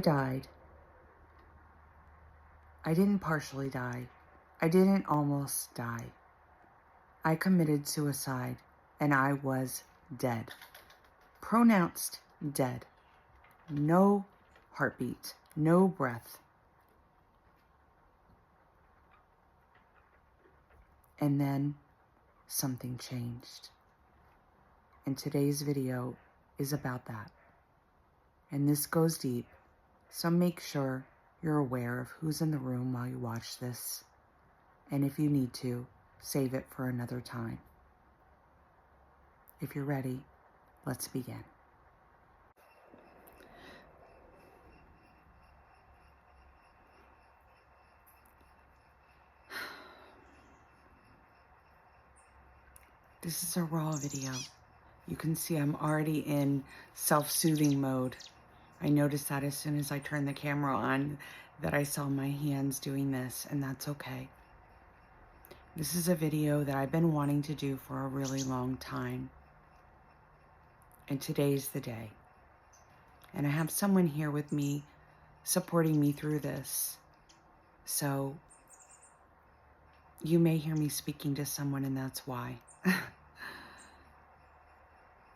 died. I didn't partially die. I didn't almost die. I committed suicide, and I was dead. Pronounced dead. No heartbeat, no breath. And then something changed. And today's video is about that. And this goes deep, so make sure you're aware of who's in the room while you watch this. And if you need to, save it for another time. If you're ready, let's begin. This is a raw video. You can see I'm already in self-soothing mode. I noticed that as soon as I turned the camera on that I saw my hands doing this, and that's okay. This is a video that I've been wanting to do for a really long time. And today's the day. And I have someone here with me supporting me through this. So you may hear me speaking to someone, and that's why.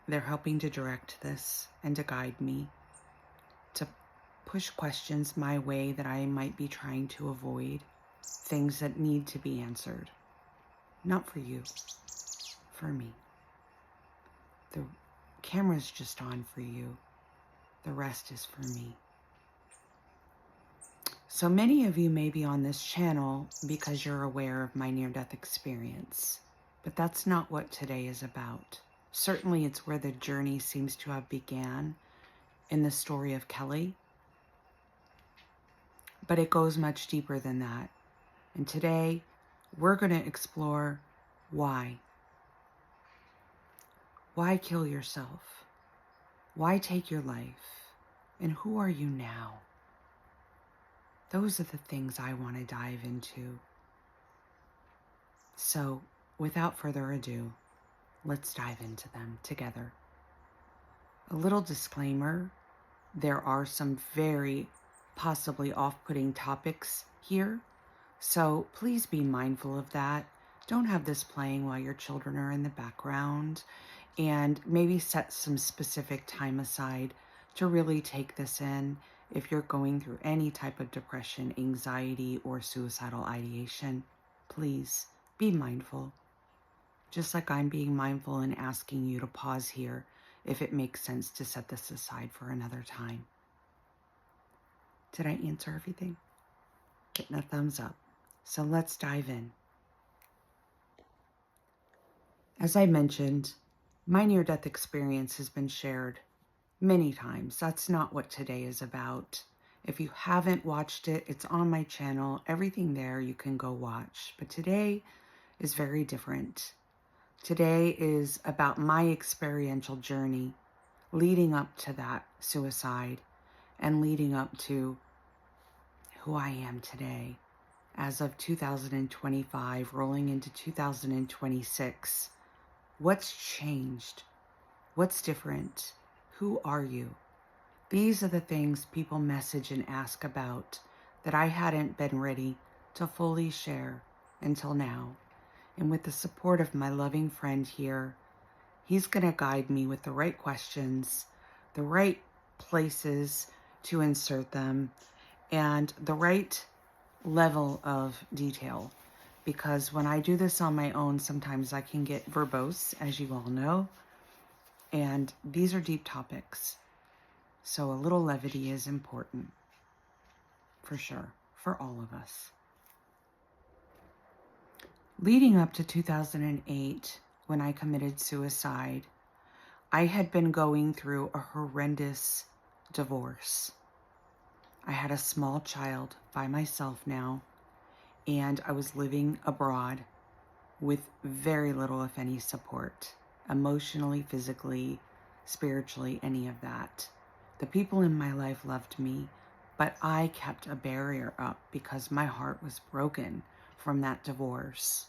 They're helping to direct this and to guide me, to push questions my way that I might be trying to avoid, things that need to be answered. Not for you, for me. The camera's just on for you. The rest is for me. So many of you may be on this channel because you're aware of my near-death experience, but that's not what today is about. Certainly it's where the journey seems to have began in the story of Kelly, but it goes much deeper than that. And today we're going to explore why. Why kill yourself? Why take your life? And who are you now? Those are the things I want to dive into. So, without further ado, let's dive into them together. A little disclaimer, there are some very possibly off-putting topics here, so please be mindful of that. Don't have this playing while your children are in the background, and maybe set some specific time aside to really take this in if you're going through any type of depression, anxiety, or suicidal ideation. Please be mindful. Just like I'm being mindful and asking you to pause here if it makes sense to set this aside for another time. Did I answer everything? Getting a thumbs up. So let's dive in. As I mentioned, my near-death experience has been shared many times. That's not what today is about. If you haven't watched it, it's on my channel. Everything there you can go watch. But today is very different. Today is about my experiential journey leading up to that suicide and leading up to who I am today as of 2025, rolling into 2026. What's changed? What's different? Who are you? These are the things people message and ask about that I hadn't been ready to fully share until now. And with the support of my loving friend here, he's going to guide me with the right questions, the right places to insert them, and the right level of detail. Because when I do this on my own, sometimes I can get verbose, as you all know. And these are deep topics. So a little levity is important, for sure, for all of us. Leading up to 2008, when I committed suicide, I had been going through a horrendous divorce. I had a small child by myself now, and I was living abroad with very little, if any, support, emotionally, physically, spiritually, any of that. The people in my life loved me, but I kept a barrier up because my heart was broken from that divorce.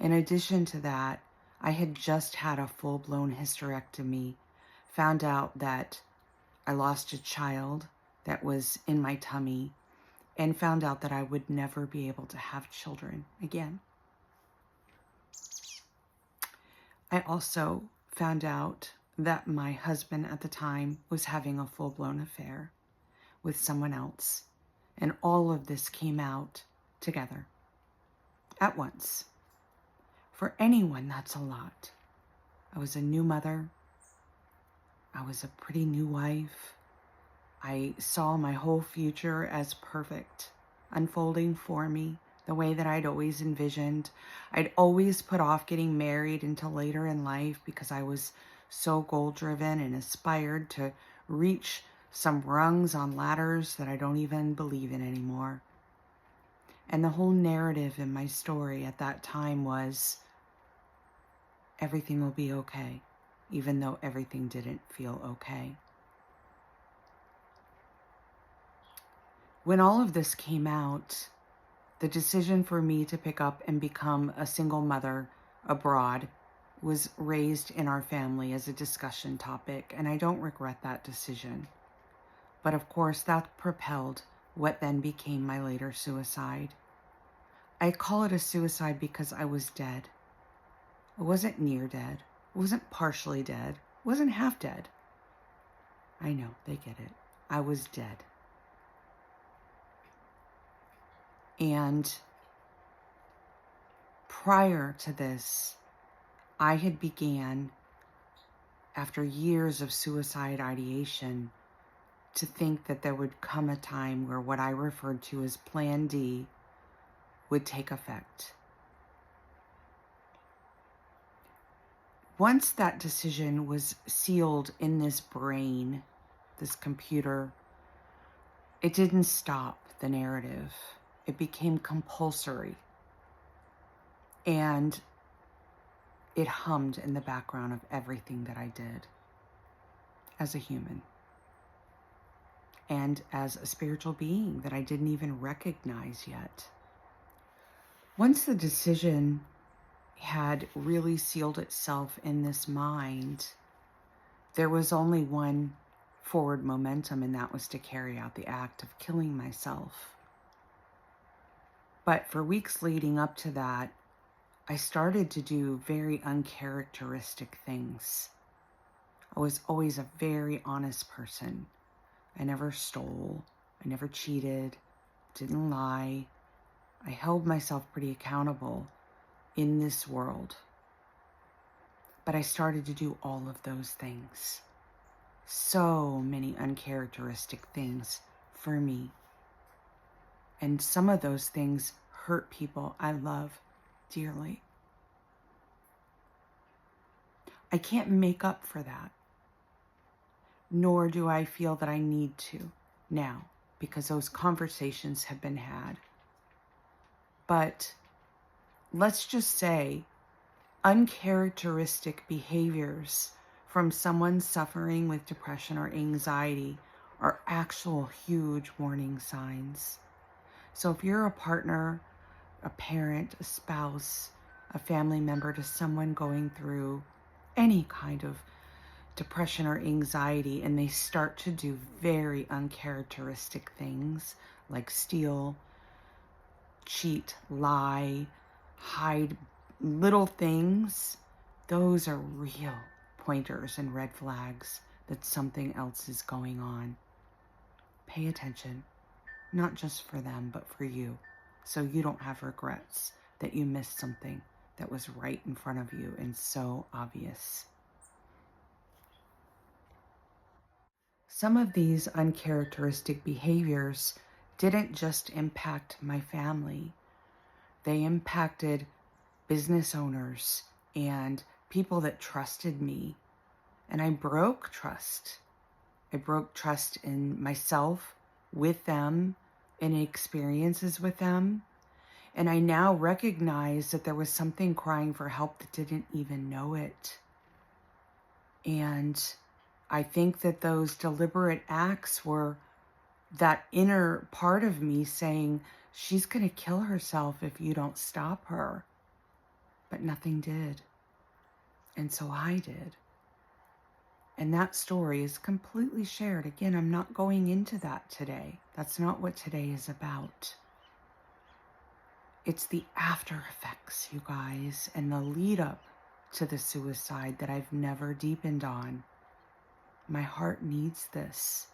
In addition to that, I had just had a full-blown hysterectomy, found out that I lost a child that was in my tummy and found out that I would never be able to have children again. I also found out that my husband at the time was having a full-blown affair with someone else. And all of this came out together at once. For anyone, that's a lot. I was a new mother. I was a pretty new wife. I saw my whole future as perfect, unfolding for me the way that I'd always envisioned. I'd always put off getting married until later in life because I was so goal-driven and aspired to reach some rungs on ladders that I don't even believe in anymore. And the whole narrative in my story at that time was, everything will be okay, even though everything didn't feel okay. When all of this came out, the decision for me to pick up and become a single mother abroad was raised in our family as a discussion topic, and I don't regret that decision. But of course, that propelled what then became my later suicide. I call it a suicide because I was dead. I wasn't near dead. I wasn't partially dead. I wasn't half dead. I know, they get it. I was dead. And prior to this, I had began, after years of suicide ideation, to think that there would come a time where what I referred to as Plan D would take effect. Once that decision was sealed in this brain, this computer, it didn't stop the narrative. It became compulsory. And it hummed in the background of everything that I did as a human and as a spiritual being that I didn't even recognize yet. Once the decision had really sealed itself in this mind, there was only one forward momentum, and that was to carry out the act of killing myself. But for weeks leading up to that, I started to do very uncharacteristic things. I was always a very honest person. I never stole. I never cheated. Didn't lie. I held myself pretty accountable in this world. But I started to do all of those things. So many uncharacteristic things for me. And some of those things hurt people I love dearly. I can't make up for that. Nor do I feel that I need to now, because those conversations have been had. But let's just say uncharacteristic behaviors from someone suffering with depression or anxiety are actual huge warning signs. So if you're a partner, a parent, a spouse, a family member to someone going through any kind of depression or anxiety, and they start to do very uncharacteristic things like steal, cheat, lie, hide little things, those are real pointers and red flags that something else is going on. Pay attention, not just for them, but for you, so you don't have regrets that you missed something that was right in front of you and so obvious. Some of these uncharacteristic behaviors didn't just impact my family. They impacted business owners and people that trusted me. And I broke trust. I broke trust in myself, with them, in experiences with them. And I now recognize that there was something crying for help that didn't even know it. And I think that those deliberate acts were that inner part of me saying, she's going to kill herself if you don't stop her. But nothing did. And so I did. And that story is completely shared. Again, I'm not going into that today. That's not what today is about. It's the after effects, you guys, and the lead up to the suicide that I've never deepened on. My heart needs this.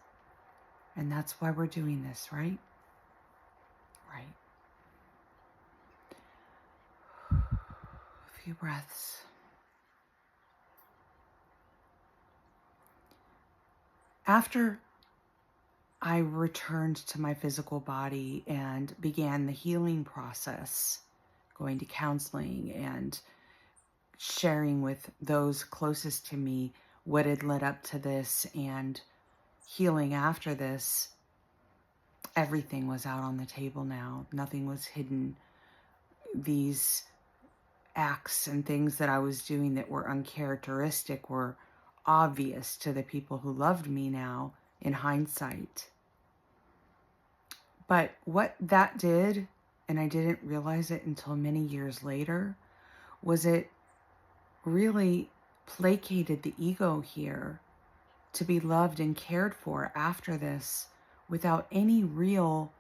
And that's why we're doing this, right? Right. A few breaths. After I returned to my physical body and began the healing process, going to counseling and sharing with those closest to me what had led up to this and healing after this, everything was out on the table now. Nothing was hidden. These acts and things that I was doing that were uncharacteristic were obvious to the people who loved me now in hindsight. But what that did, and I didn't realize it until many years later, was it really placated the ego here to be loved and cared for after this without any real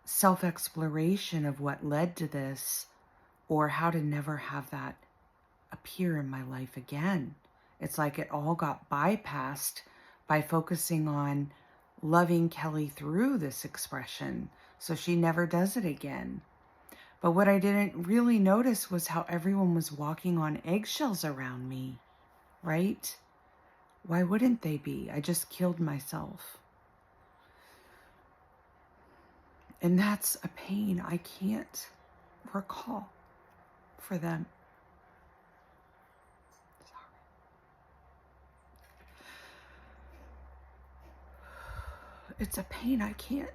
self-exploration of what led to this or how to never have that appear in my life again. It's like it all got bypassed by focusing on loving Kelly through this expression so she never does it again. But what I didn't really notice was how everyone was walking on eggshells around me, right? Why wouldn't they be? I just killed myself. And that's a pain I can't recall for them. It's a pain I can't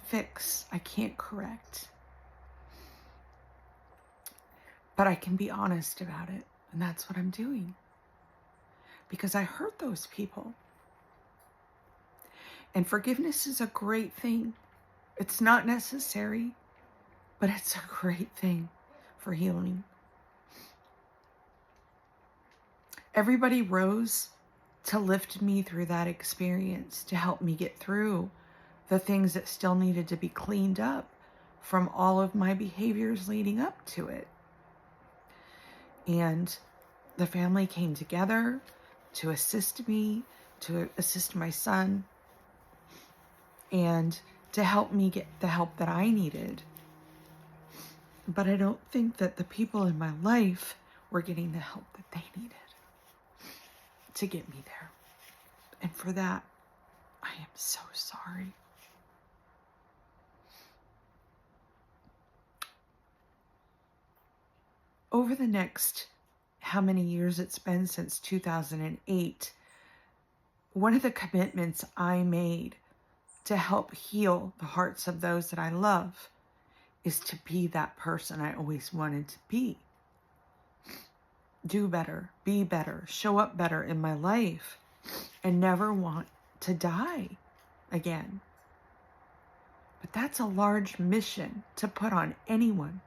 fix. I can't correct. But I can be honest about it. And that's what I'm doing. Because I hurt those people. And forgiveness is a great thing. It's not necessary, but it's a great thing for healing. Everybody rose to lift me through that experience, to help me get through the things that still needed to be cleaned up from all of my behaviors leading up to it. And the family came together to assist me, to assist my son, and to help me get the help that I needed. But I don't think that the people in my life were getting the help that they needed to get me there. And for that, I am so sorry. Over the next, how many years it's been since 2008, one of the commitments I made to help heal the hearts of those that I love is to be that person I always wanted to be. Do better, be better, show up better in my life, and never want to die again. But that's a large mission to put on anyone.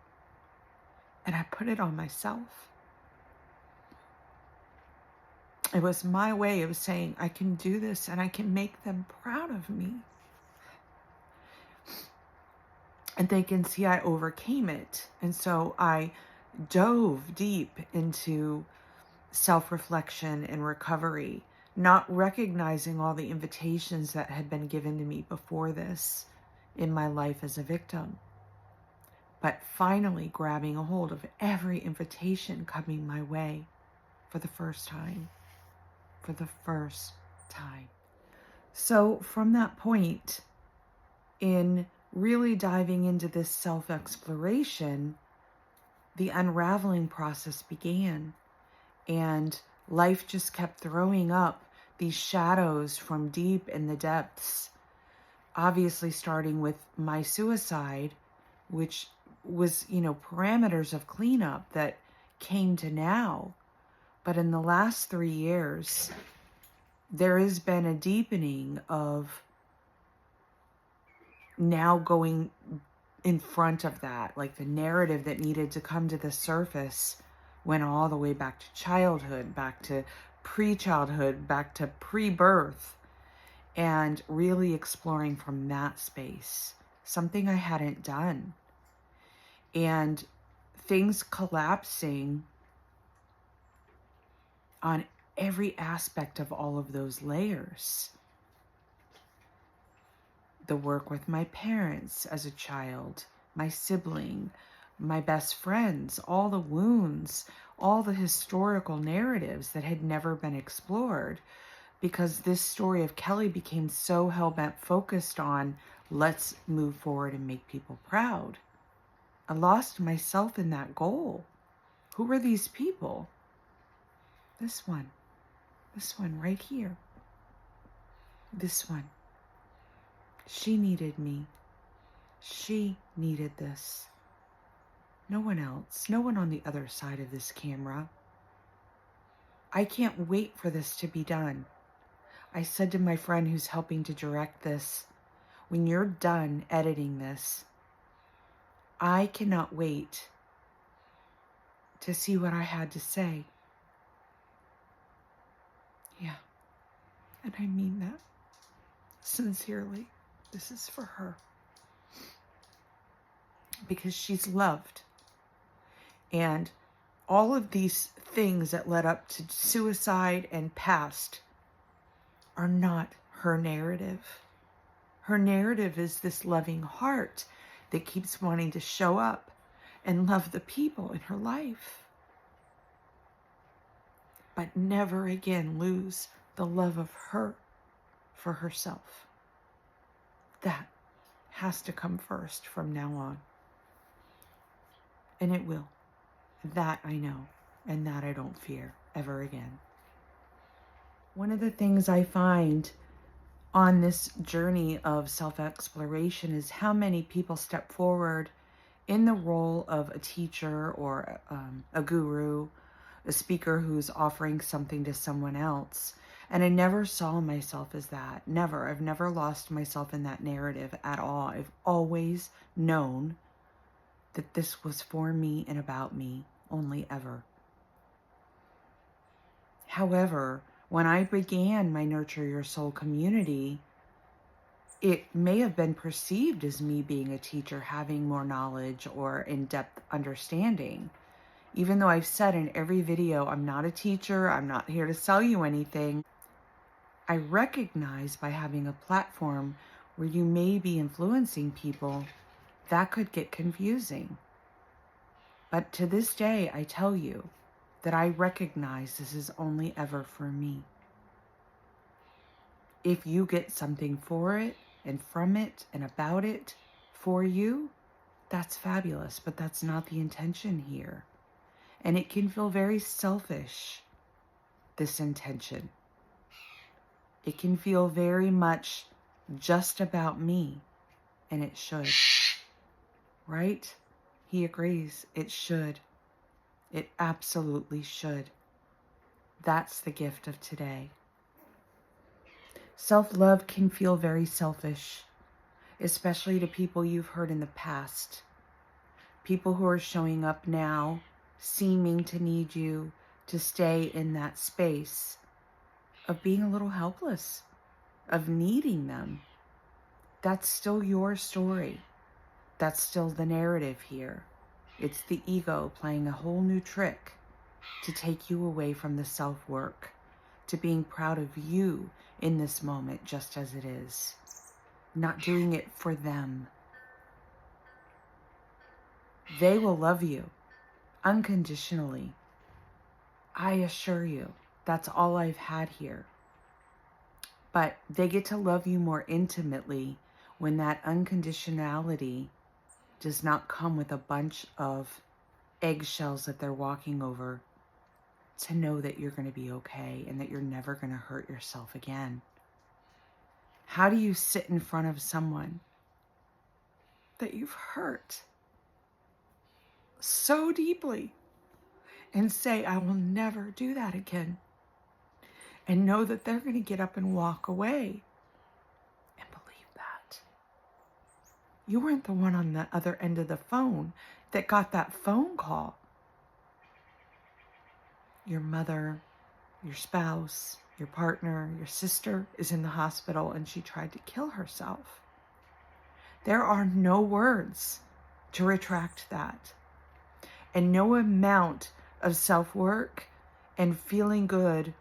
And I put it on myself. It was my way of saying, I can do this and I can make them proud of me. And they can see I overcame it. And so I dove deep into self-reflection and recovery, not recognizing all the invitations that had been given to me before this in my life as a victim, but finally grabbing a hold of every invitation coming my way for the first time. For the first time. So from that point, in really diving into this self-exploration, the unraveling process began, and life just kept throwing up these shadows from deep in the depths, obviously starting with my suicide, which was, parameters of cleanup that came to now. But in the last 3 years, there has been a deepening of now going in front of that, like the narrative that needed to come to the surface went all the way back to childhood, back to pre-childhood back to pre-birth and really exploring from that space, something I hadn't done. And things collapsing on every aspect of all of those layers. The work with my parents as a child, my sibling, my best friends, all the wounds, all the historical narratives that had never been explored, because this story of Kelly became so hell-bent focused on let's move forward and make people proud. I lost myself in that goal. Who were these people? This one right here. This one. She needed me. She needed this. No one else. No one on the other side of this camera. I can't wait for this to be done. I said to my friend who's helping to direct this, when you're done editing this, I cannot wait to see what I had to say. Yeah, and I mean that sincerely. This is for her. Because she's loved. And all of these things that led up to suicide and past are not her narrative. Her narrative is this loving heart that keeps wanting to show up and love the people in her life, but never again lose the love of her for herself. That has to come first from now on. And it will. That I know, and that I don't fear ever again. One of the things I find on this journey of self-exploration is how many people step forward in the role of a teacher or a guru, a speaker who's offering something to someone else. And I never saw myself as that. Never. I've never lost myself in that narrative at all. I've always known that this was for me and about me only ever. However, when I began my Nurture Your Soul community, it may have been perceived as me being a teacher, having more knowledge or in-depth understanding. Even though I've said in every video, I'm not a teacher, I'm not here to sell you anything, I recognize by having a platform where you may be influencing people, that could get confusing. But to this day, I tell you that I recognize this is only ever for me. If you get something for it and from it and about it for you, that's fabulous, but that's not the intention here. And it can feel very selfish, this intention. It can feel very much just about me, and it should. Right? He agrees. It should. It absolutely should. That's the gift of today. Self-love can feel very selfish, especially to people you've hurt in the past. People who are showing up now, seeming to need you to stay in that space of being a little helpless, of needing them. That's still your story. That's still the narrative here. It's the ego playing a whole new trick to take you away from the self-work, to being proud of you in this moment just as it is. Not doing it for them. They will love you unconditionally. I assure you, that's all I've had here. But they get to love you more intimately when that unconditionality does not come with a bunch of eggshells that they're walking over to know that you're going to be okay and that you're never going to hurt yourself again. How do you sit in front of someone that you've hurt so deeply and say, I will never do that again, and know that they're going to get up and walk away and believe that? You weren't the one on the other end of the phone that got that phone call. Your mother, your spouse, your partner, your sister is in the hospital and she tried to kill herself. There are no words to retract that. And no amount of self-work and feeling good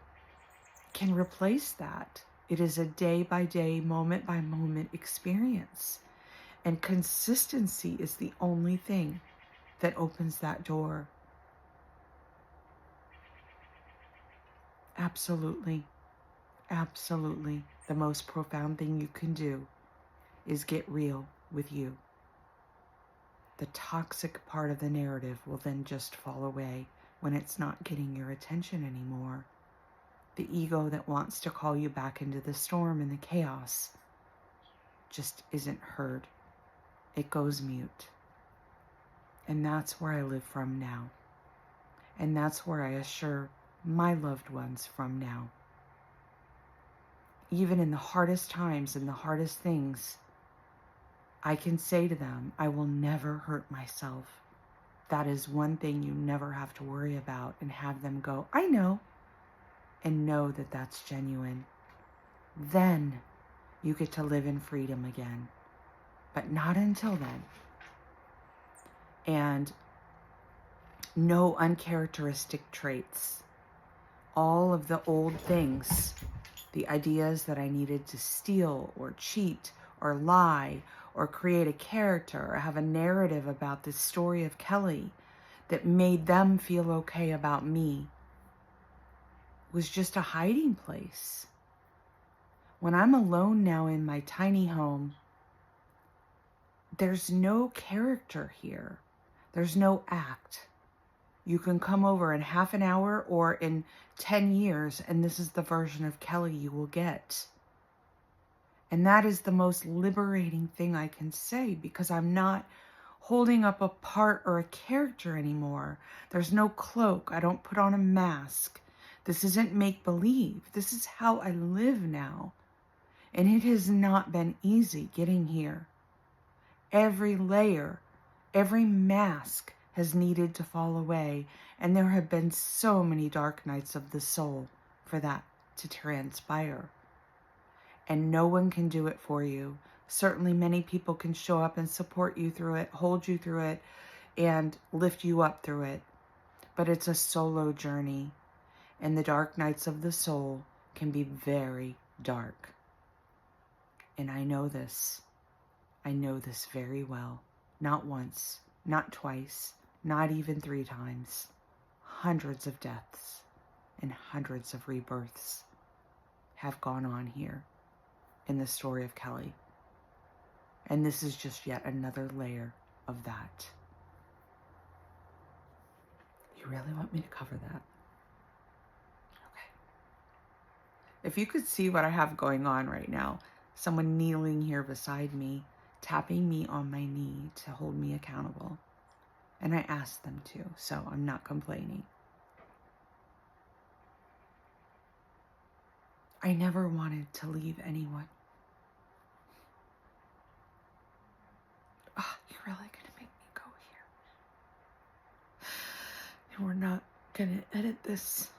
can replace that. It is a day-by-day, moment-by-moment experience. And consistency is the only thing that opens that door. Absolutely, absolutely. The most profound thing you can do is get real with you. The toxic part of the narrative will then just fall away when it's not getting your attention anymore. The ego that wants to call you back into the storm and the chaos just isn't heard. It goes mute. And that's where I live from now. And that's where I assure my loved ones from now. Even in the hardest times and the hardest things, I can say to them, I will never hurt myself. That is one thing you never have to worry about, and have them go, I know, and know that that's genuine. Then you get to live in freedom again, but not until then. And no uncharacteristic traits. All of the old things, the ideas that I needed to steal or cheat or lie or create a character or have a narrative about this story of Kelly that made them feel okay about me, was just a hiding place. When I'm alone now in my tiny home, there's no character here. There's no act. You can come over in half an hour or in 10 years, and this is the version of Kelly you will get. And that is the most liberating thing I can say, because I'm not holding up a part or a character anymore. There's no cloak. I don't put on a mask. This isn't make-believe. This is how I live now. And it has not been easy getting here. Every layer, every mask has needed to fall away. And there have been so many dark nights of the soul for that to transpire. And no one can do it for you. Certainly many people can show up and support you through it, hold you through it, and lift you up through it. But it's a solo journey. And the dark nights of the soul can be very dark. And I know this. I know this very well. Not once, not twice, not even 3 times. Hundreds of deaths and hundreds of rebirths have gone on here in the story of Kelly. And this is just yet another layer of that. You really want me to cover that? Okay. If you could see what I have going on right now, someone kneeling here beside me, tapping me on my knee to hold me accountable. And I asked them to, so I'm not complaining. I never wanted to leave anyone. Oh, you're really gonna make me go here. And we're not gonna edit this.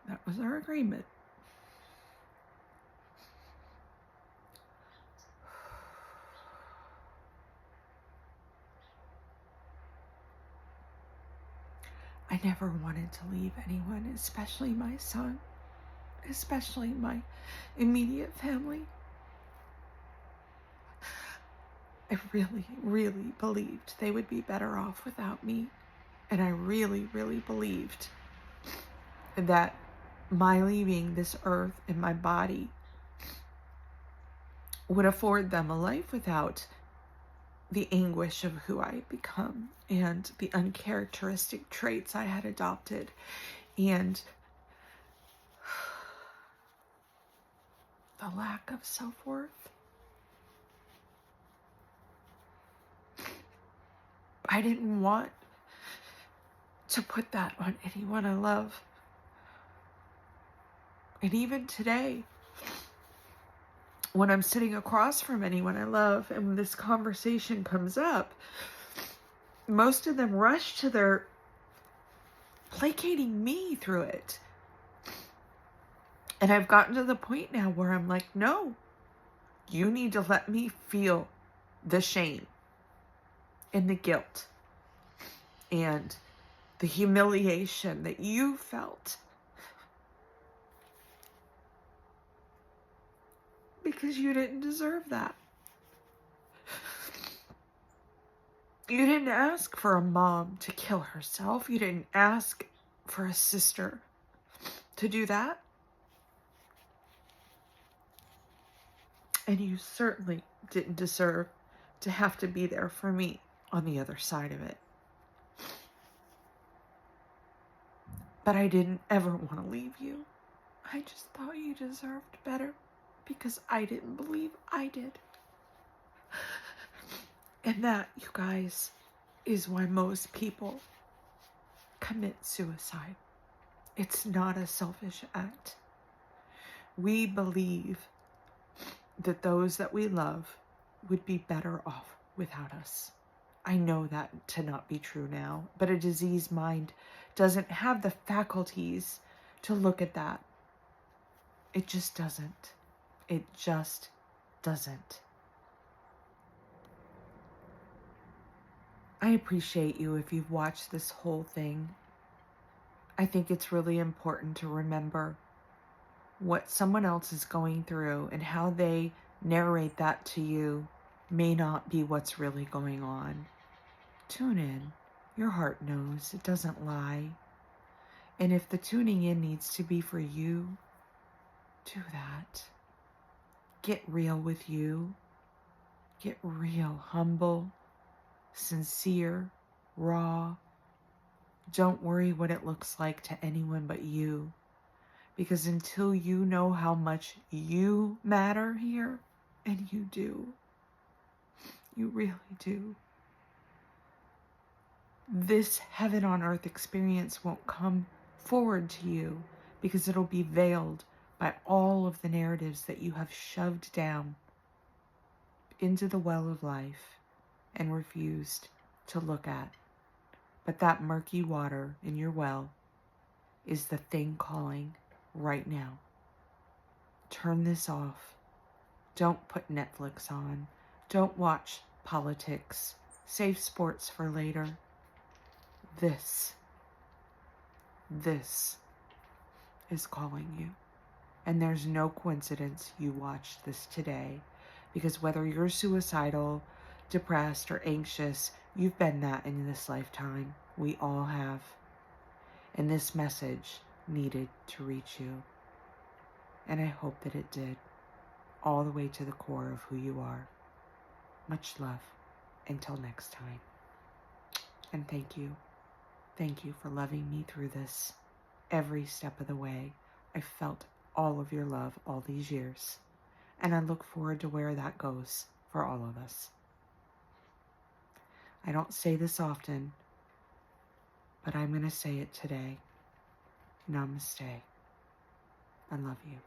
That was our agreement. I never wanted to leave anyone, especially my son, especially my immediate family. I really, really believed they would be better off without me. And I really, really believed that my leaving this earth and my body would afford them a life without the anguish of who I had become and the uncharacteristic traits I had adopted and the lack of self-worth. I didn't want to put that on anyone I love. And even today, when I'm sitting across from anyone I love and when this conversation comes up, most of them rush to their placating me through it. And I've gotten to the point now where I'm like, no, you need to let me feel the shame and the guilt and the humiliation that you felt, because you didn't deserve that. You didn't ask for a mom to kill herself. You didn't ask for a sister to do that. And you certainly didn't deserve to have to be there for me on the other side of it. But I didn't ever want to leave you. I just thought you deserved better because I didn't believe I did. And that, you guys, is why most people commit suicide. It's not a selfish act. We believe that those that we love would be better off without us. I know that to not be true now, but a diseased mind doesn't have the faculties to look at that. It just doesn't. It just doesn't. I appreciate you if you've watched this whole thing. I think it's really important to remember what someone else is going through, and how they narrate that to you may not be what's really going on. Tune in. Your heart knows. It doesn't lie. And if the tuning in needs to be for you, do that. Get real with you. Get real, humble, sincere, raw. Don't worry what it looks like to anyone but you. Because until you know how much you matter here, and you do, you really do, this heaven on earth experience won't come forward to you, because it'll be veiled by all of the narratives that you have shoved down into the well of life and refused to look at. But that murky water in your well is the thing calling right now. Turn this off. Don't put Netflix on. Don't watch politics. Save sports for later. This is calling you. And there's no coincidence you watched this today, because whether you're suicidal, depressed, or anxious, you've been that in this lifetime. We all have. And this message needed to reach you. And I hope that it did, all the way to the core of who you are. Much love. Until next time. And thank you. Thank you for loving me through this every step of the way. I felt all of your love all these years. And I look forward to where that goes for all of us. I don't say this often, but I'm going to say it today. Namaste. I love you.